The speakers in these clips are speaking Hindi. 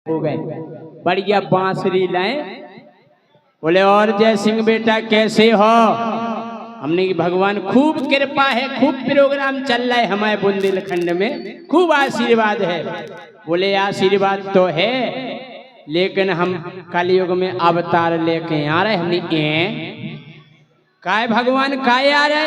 हो गए। बढ़िया बांसुरी लाए। बोले और जय सिंह बेटा कैसे हो? हमने की भगवान खूब कृपा है, खूब प्रोग्राम चल रहा है हमारे बुंदेलखंड में, खूब आशीर्वाद है। बोले आशीर्वाद तो है, लेकिन हम कलयुग में अवतार लेके आ रहे। हमने काय भगवान काय आ रहे?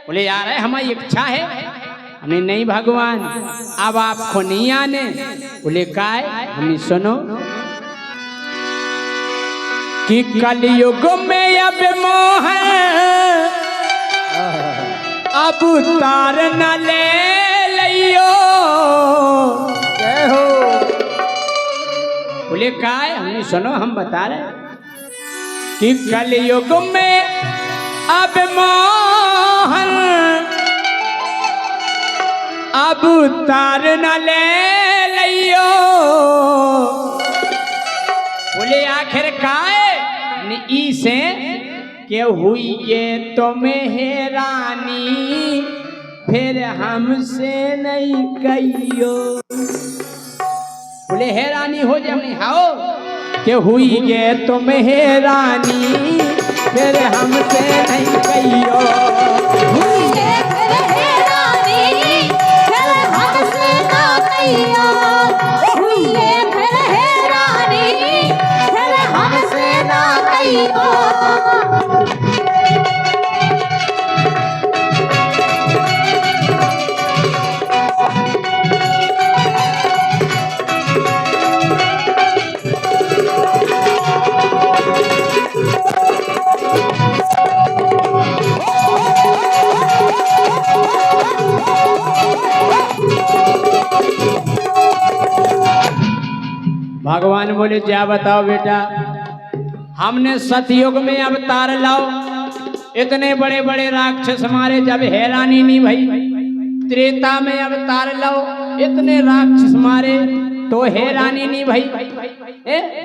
बोले आ रहे हमारी इच्छा है। हमने नहीं भगवान अब आपको नहीं आने। बोले काय? हमने सुनो कि कलयुग में अब मोह अब तार न ले लियो। बोले काय? हमने सुनो हम बता रहे कि कलयुग में अब मोह अब तार न ले लियो। बोले आखिर काय ई से के हुई ये तुम्हें हैरानी फिर हमसे नहीं कहियो। बोले हैरानी हो जाए। हमने हाओ के हुई ये तुम्हें हैरानी फिर हमसे नहीं कहियो। हुई ये फिर हैरानी फिर हमसे ना कहियो। हुई ये फिर हैरानी फिर हमसे ना कहियो। भगवान बोले क्या बताओ बेटा, हमने सतयुग में अवतार लाओ, इतने बड़े बड़े राक्षस मारे जब हैरानी नहीं भई। त्रेता में अवतार लाओ, इतने राक्षस मारे तो हैरानी नहीं भई।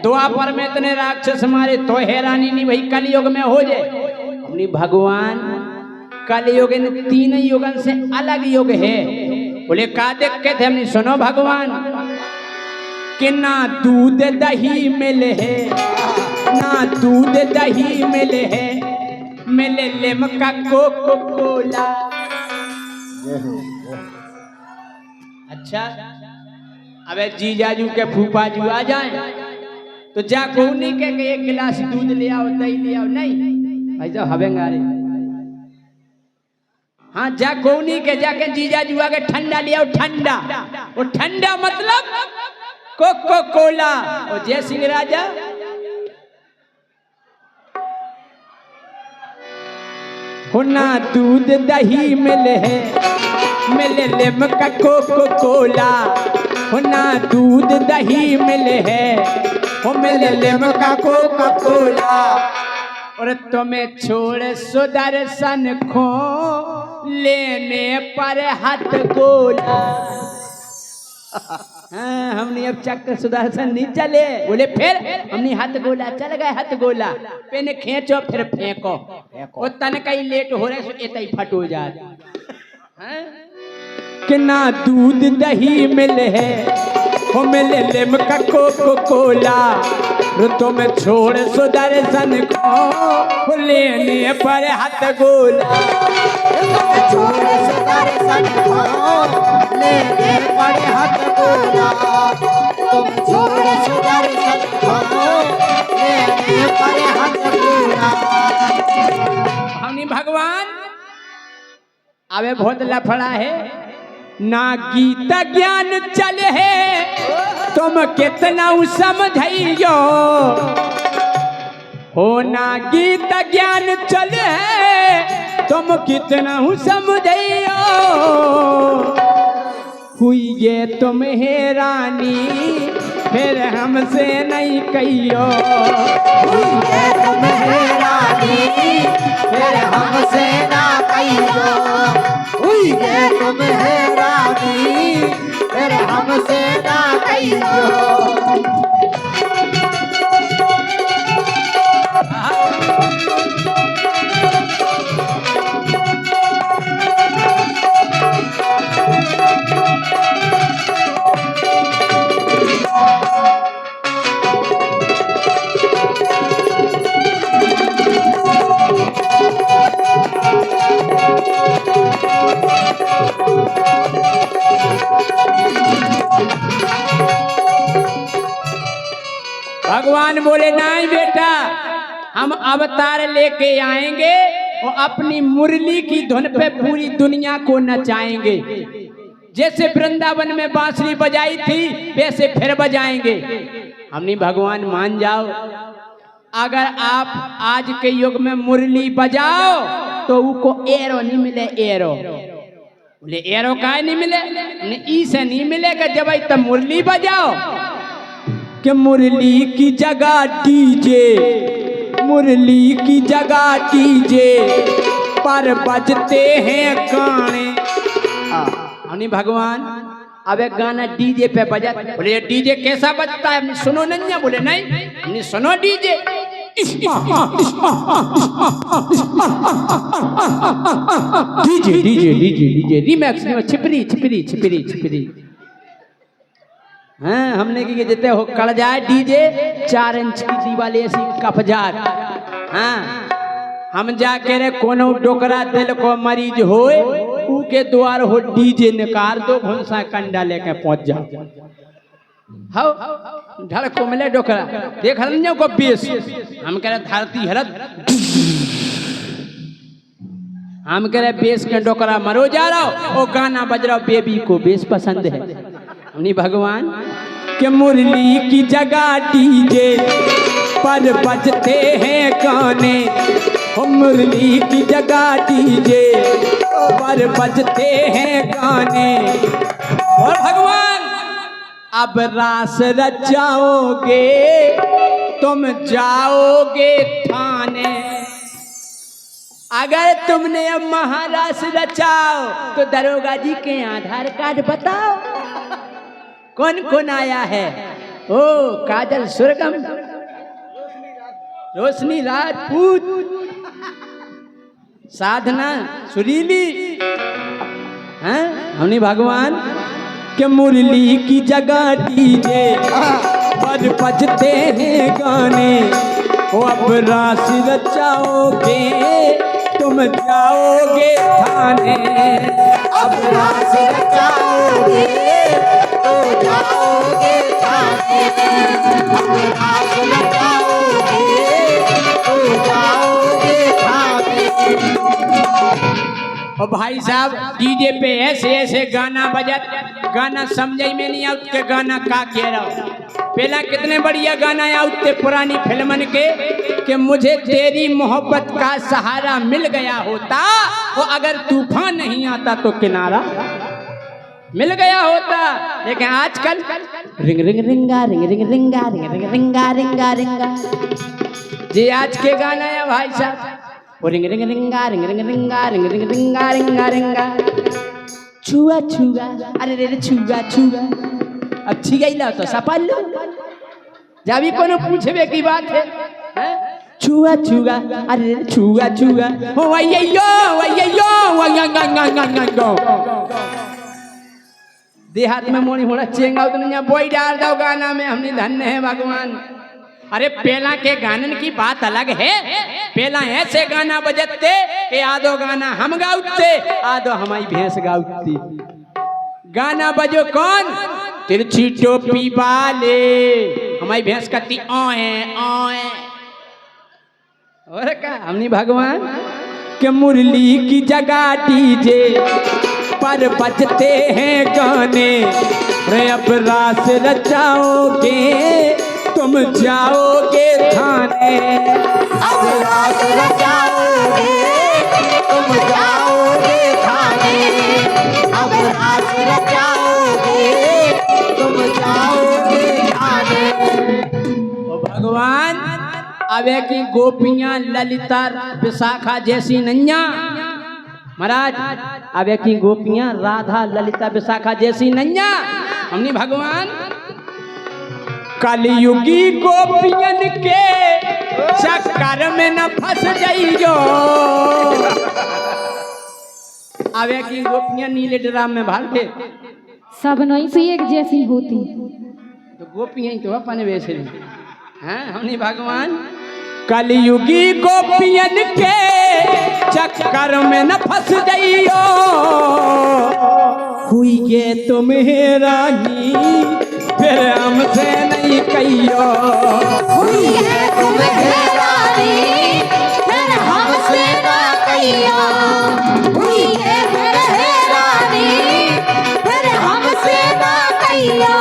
द्वापर में इतने राक्षस मारे तो हैरानी नहीं भई। कलयुग में हो जाए। हमने भगवान कलयुग इन तीन युगन से अलग युग है। बोले का दिक्कत है? हमने सुनो भगवान कि ना दूध दही मिले है, ना दूध दही मिले है, मिले लिमका कोको कोला। अच्छा अबे जीजाजू के फूफाजू आ जाए तो जा कोनी के एक गिलास दूध ले आओ, दही ले आओ। नहीं ऐसा हवेंगा रे। हाँ जा कोनी के जाके जीजाजू आके ठंडा ले आओ। ठंडा वो ठंडा मतलब कोको कोला। और जय सिंह राजा हो ना दूध दही मिले है, मिले लिमका कोको कोला। हो ना दूध दही मिले है, हो मिले लिमका कोको कोला। और तुम्हें छोड़ सुदर्शन खो लेने पर हाथ गोला। हाँ हमने अब चक्कर सुदर्शन नहीं चले। बोले फिर? हमने हाथ गोला चल गए। हाथ गोला पेन खींचो फिर फेंको। वो तन कहीं लेट हो रहे इतना ही फट हो जाए। कि ना दूध दही मिले है, वो मिले लिमका कोको कोला। ऋतु में छोड़ सुदर्शन को लेने पर हाथ गोला। छोड़ सुदर्शन को लेने पर हाथ गोला। तुम छोड़ सुदर्शन को लेने पर हाथ गोला। हमने भगवान अबे बहुत लफड़ा है। ना गीता ज्ञान चले है तुम कितना समझइयो। हो ना गीता ज्ञान चले है तुम कितना समझइयो। हुई ये तुम हैरानी फिर हमसे नहीं कहियो। हुई ये तुम हैरानी फिर हमसे ना कहियो। हुई ये तुम हैरानी फिर हमसे ना कहियो। भगवान बोले नहीं बेटा, हम अवतार लेके आएंगे और अपनी मुरली की धुन पे पूरी दुनिया को नचाएंगे। जैसे वृंदावन में बांसुरी बजाई थी वैसे फिर बजाएंगे। हमने भगवान मान जाओ, अगर आप आज के युग में मुरली बजाओ तो उनको एरो नहीं मिले। एरो बोले एरो का नहीं मिले, ई से नहीं मिलेगा जब तब मुरली बजाओ। कि मुरली की जगह डीजे, मुरली की जगह डीजे पर बजते हैं गाने। हमने भगवान अब एक गाना डीजे पे बजा। बोले डीजे कैसा बजता है, सुनो नन्या। बोले नहीं, हमने सुनो DJ. DJ DJ DJ DJ remix में छिपरी छिपरी छिपरी छिपरी। हाँ हमने की देते हो कड़ जाए डीजे 4 इंच की दीवाली ऐसी कफजार। हाँ हम जाके रे कोनो डोकरा दिल को मरीज होए उके द्वार हो डीजे निकाल दो, भुंसा कंडा लेके पहुंच जाओ। हाउ ढल को मिले डोकरा देख रहे को बेस। हम कह रहे धरती हरत, हम कह रहे बेस के डोकरा मरो जा रहा हो और गाना बज रहा हो, बेबी को बेस पसंद है। हमने भगवान के मुरली की जगह डीजे पर बजते हैं गाने। मुरली की जगह डीजे पर बजते हैं गाने। और भगवान अब रास रचाओगे तुम जाओगे थाने। अगर तुमने अब महारास रचाओ तो दरोगा जी के आधार कार्ड बताओ कौन कौन आया है। ओ काजल सुरगम, रोशनी राजपूत, साधना सुरीली। हैं हमने भगवान के मुरली की जगह डीजे पर बजते हैं गाने। वो अब रास रचाओगे तुम जाओगे थाने। अब रास रचाओगे तो जाओगे थाने। अब रास रचाओगे तो जाओगे थाने। और भाई साहब डीजे पे ऐसे ऐसे गाना बजत, गाना समझ में नहीं आउत के गाना का कह रहा हूँ। पहला कितने बढ़िया गाना आउते पुरानी फिल्मन के कि मुझे तेरी मोहब्बत का सहारा मिल गया होता, वो अगर तूफान नहीं आता तो किनारा मिल गया होता। लेकिन आजकल रिंग रिंग रिंगा रिंग रिंग रिंगा रिंग रिंग रिंगा रिंगा रिंगा जी आज के गाना है भाई साहब। वो रिंग रिंग रिंगा रिंग रिंग रिंगा रिंग रिंग रिंगा रिंगा रिंगा। छुआ छुआ अरे रे छुआ छुआ अच्छी गई ला तो सपल लो जावी कोनो पूछबे की बात है। छुआ छुआ अरे रे छुआ छुआ ओ वैयो वैयो वैयो। देहात में मोनी होड़ा चेंगा तो नहीं बोई डाल दो गाना में। हमने धन्य है भगवान। अरे पहला के गानन की बात अलग है। पहला ऐसे गाना बजते कि आधो गाना हम गाउते आधो हमारी भैंस गाउती। गाना बजो कौन तिरछी टोपी वाले, हमारी भैंस कहती ओए ओए। और क्या हमने भगवान के मुरली की जगह डीजे पर बजते हैं गाने। रे अब रास रचाओगे तुम जाओगे थाने। अब रास रचाओगे तुम जाओगे थाने। अब रास रचाओगे तुम जाओगे थाने। ओ भगवान अब की गोपियां ललिता विशाखा जैसी नैया महाराज, अब की गोपियां राधा ललिता विशाखा जैसी नैया। हमने भगवान कलयुगी गोपियन के चक्कर में न फंस जाइयो। अब की गोपियां नीले ड्राम में भालते सब नहीं से एक जैसी होती तो गोपियां तो अपन वैसे हैं। हमने भगवान कलयुगी गोपियन के चक्कर में न फंस जाइयो। हुई ये तुम्हें रानी फिर हमसे नहीं कहियो। हुई है तुम हैरानी फिर हमसे ना कहियो। हुई है फिर हैरानी फिर हमसे ना कहियो।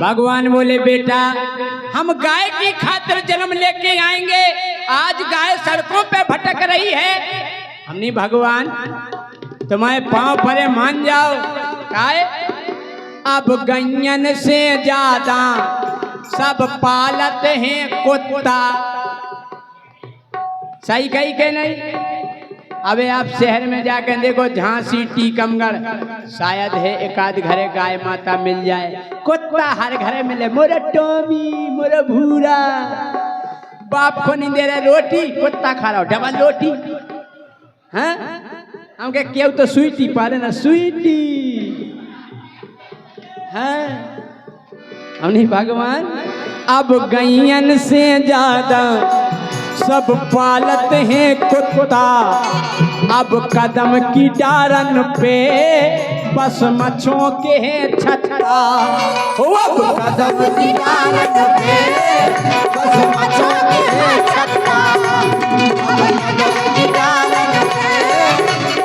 भगवान बोले बेटा हम गाय की खातिर जन्म लेके आएंगे, आज गाय सड़कों पे भटक रही है। हमने भगवान तुम्हारे पांव परे मान जाओ। गाय अब गैयन से ज्यादा सब पालत हैं कुत्ता। सही कही के नहीं? अबे आप शहर में जाकर देखो, झांसी टीकमगढ़ शायद है एक आध घरे गाय माता मिल जाए, कुत्ता हर घरे मिले। मोरा टोमी मोरा भूरा, बाप को नहीं दे रहे रोटी, कुत्ता खा रहा हो डबल रोटी। हाँ हमके क्यों तो स्वीटी पाले ना स्वीटी। हाँ हमने भगवान अब गैयन से ज्यादा सब पालत हैं कुत्ता। अब कदम की डारन पे बस मच्छों के हैं छत्ता। अब कदम की डारन पे बस मच्छों के हैं छत्ता। अब कदम की डारन पे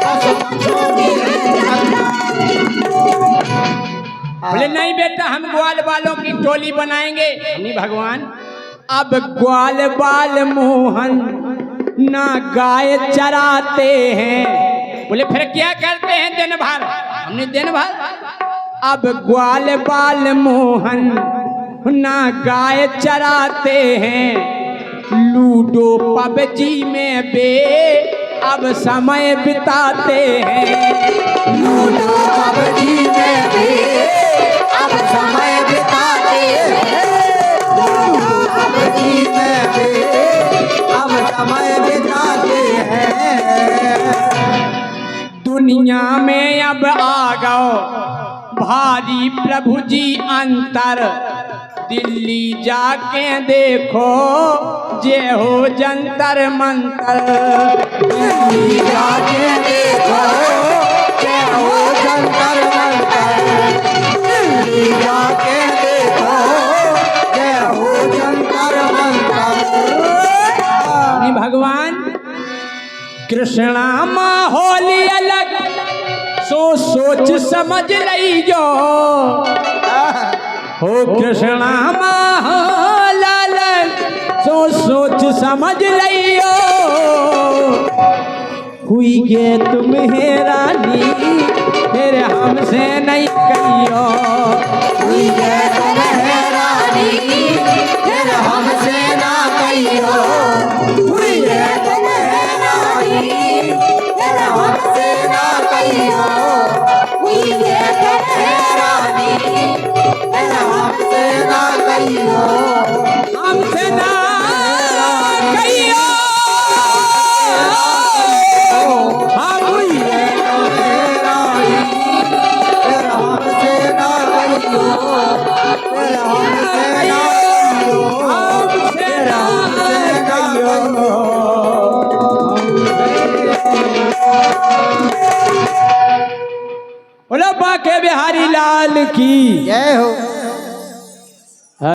बस मच्छों के हैं छत्ता। बोले नहीं बेटा हम ग्वाल बालों की टोली बनाएंगे। नहीं भगवान अब ग्वाल बाल मोहन ना गाय चराते हैं। बोले फिर क्या करते हैं दिन भर? हमने दिन भर अब ग्वाल बाल मोहन ना गाय चराते हैं। लूडो पबजी में बे अब समय बिताते हैं। लूडो पबजी में बे अब समय बिताते हैं। लूडो पबजी में बे अब समय बिताते हैं। दुनिया में अब आ गओ भारी प्रभु जी अंतर। दिल्ली जाके देखो जे हो जंतर मंतर। दिल्ली जाके देखो जे हो जंतर मंतर। दिल्ली जाके देखो जे हो जंतर मंतर। भगवान कृष्णा माहौली अलग सोच समझ लियो। हो कृष्णा माहौल अलग सोच समझ लियो। हुई गे तुम हैरानी फिर हमसे नहीं कहियो। हुई गे तुम हैरानी फिर हमसे ना कहियो। हुई गे तुम हैरानी फिर हमसे ना कहियो। हुई गे तुम हैरानी फिर हमसे ना कहियो। हमसे ना कहियो। हम हुई गे तुम हैरानी फिर हमसे ना कहियो। फिर हमसे ना कहियो। फिर हमसे ना कहियो। बोलो बाके बिहारी लाल की जय हो।